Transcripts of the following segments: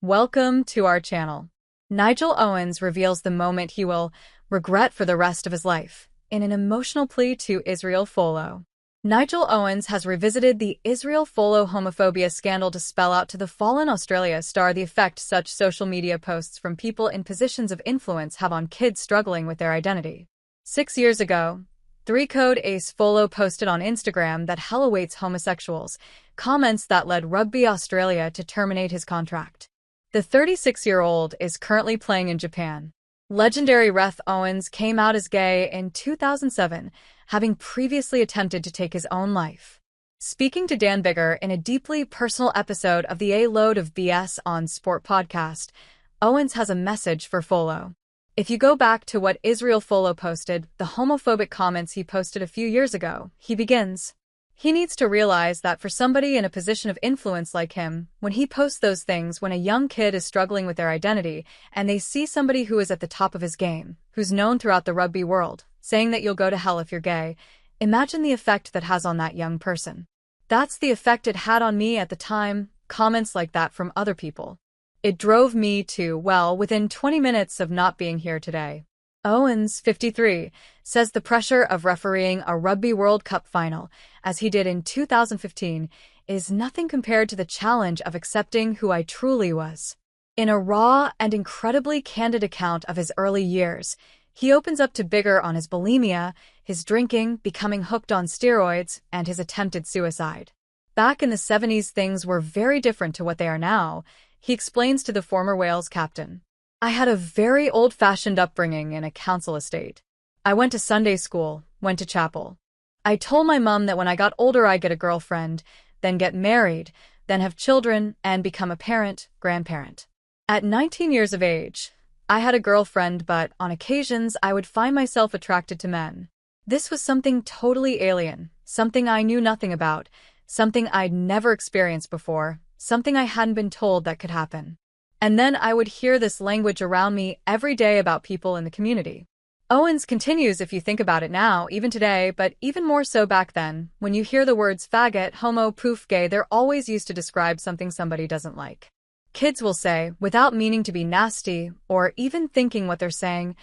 Welcome to our channel. Nigel Owens reveals the moment he will regret for the rest of his life in an emotional plea to Israel Folau. Nigel Owens has revisited the Israel Folau homophobia scandal to spell out to the fallen Australia star the effect such social media posts from people in positions of influence have on kids struggling with their identity. 6 years ago, 3-code ace Folau posted on Instagram that hell awaits homosexuals, comments that led Rugby Australia to terminate his contract. The 36-year-old is currently playing in Japan. Legendary ref Owens came out as gay in 2007, having previously attempted to take his own life. Speaking to Dan Bigger in a deeply personal episode of the A Load of BS on Sport podcast, Owens has a message for Folau. If you go back to what Israel Folau posted, the homophobic comments he posted a few years ago, he begins, he needs to realize that for somebody in a position of influence like him, when he posts those things when a young kid is struggling with their identity and they see somebody who is at the top of his game, who's known throughout the rugby world, saying that you'll go to hell if you're gay, imagine the effect that has on that young person. That's the effect it had on me at the time, comments like that from other people. It drove me to, well, within 20 minutes of not being here today. Owens, 53, says the pressure of refereeing a Rugby World Cup final, as he did in 2015, is nothing compared to the challenge of accepting who I truly was. In a raw and incredibly candid account of his early years, he opens up to Bigger on his bulimia, his drinking, becoming hooked on steroids, and his attempted suicide. Back in the 70s, things were very different to what they are now, he explains to the former Wales captain. I had a very old-fashioned upbringing in a council estate. I went to Sunday school, went to chapel. I told my mom that when I got older I'd get a girlfriend, then get married, then have children, and become a parent, grandparent. At 19 years of age, I had a girlfriend, but on occasions I would find myself attracted to men. This was something totally alien, something I knew nothing about, something I'd never experienced before, something I hadn't been told that could happen. And then I would hear this language around me every day about people in the community. Owens continues, if you think about it now, even today, but even more so back then, when you hear the words faggot, homo, poof, gay, they're always used to describe something somebody doesn't like. Kids will say, without meaning to be nasty, or even thinking what they're saying,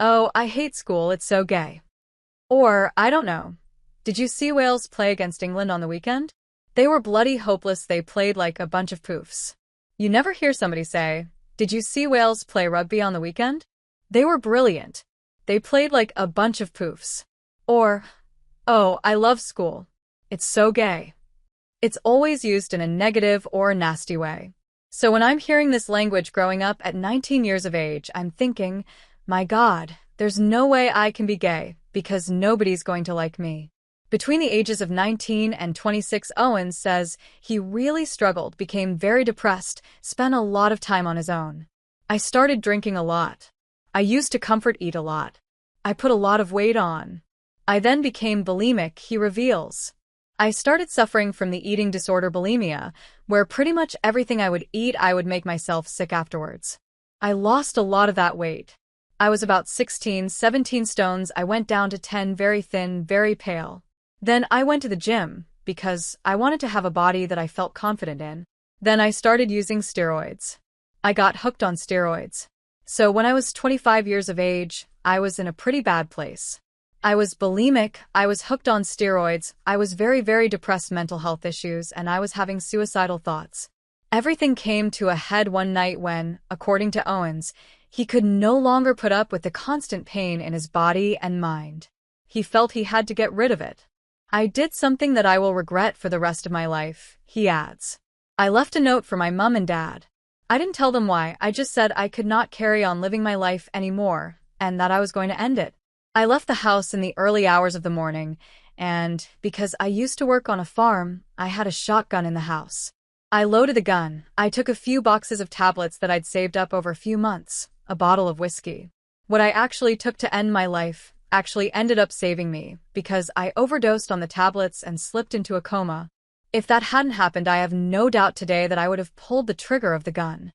oh, I hate school, it's so gay. Or, I don't know. Did you see Wales play against England on the weekend? They were bloody hopeless, they played like a bunch of poofs. You never hear somebody say, did you see Wales play rugby on the weekend? They were brilliant. They played like a bunch of poofs. Or, oh, I love school. It's so gay. It's always used in a negative or a nasty way. So when I'm hearing this language growing up at 19 years of age, I'm thinking, my God, there's no way I can be gay, because nobody's going to like me. Between the ages of 19 and 26, Owens says he really struggled, became very depressed, spent a lot of time on his own. I started drinking a lot. I used to comfort eat a lot. I put a lot of weight on. I then became bulimic, he reveals. I started suffering from the eating disorder bulimia, where pretty much everything I would eat, I would make myself sick afterwards. I lost a lot of that weight. I was about 16, 17 stones. I went down to 10, very thin, very pale. Then I went to the gym, because I wanted to have a body that I felt confident in. Then I started using steroids. I got hooked on steroids. So when I was 25 years of age, I was in a pretty bad place. I was bulimic, I was hooked on steroids, I was very, very depressed, mental health issues, and I was having suicidal thoughts. Everything came to a head one night when, according to Owens, he could no longer put up with the constant pain in his body and mind. He felt he had to get rid of it. I did something that I will regret for the rest of my life, he adds. I left a note for my mom and dad. I didn't tell them why, I just said I could not carry on living my life anymore, and that I was going to end it. I left the house in the early hours of the morning, and, because I used to work on a farm, I had a shotgun in the house. I loaded the gun, I took a few boxes of tablets that I'd saved up over a few months, a bottle of whiskey. What I actually took to end my life actually ended up saving me, because I overdosed on the tablets and slipped into a coma. If that hadn't happened, I have no doubt today that I would have pulled the trigger of the gun.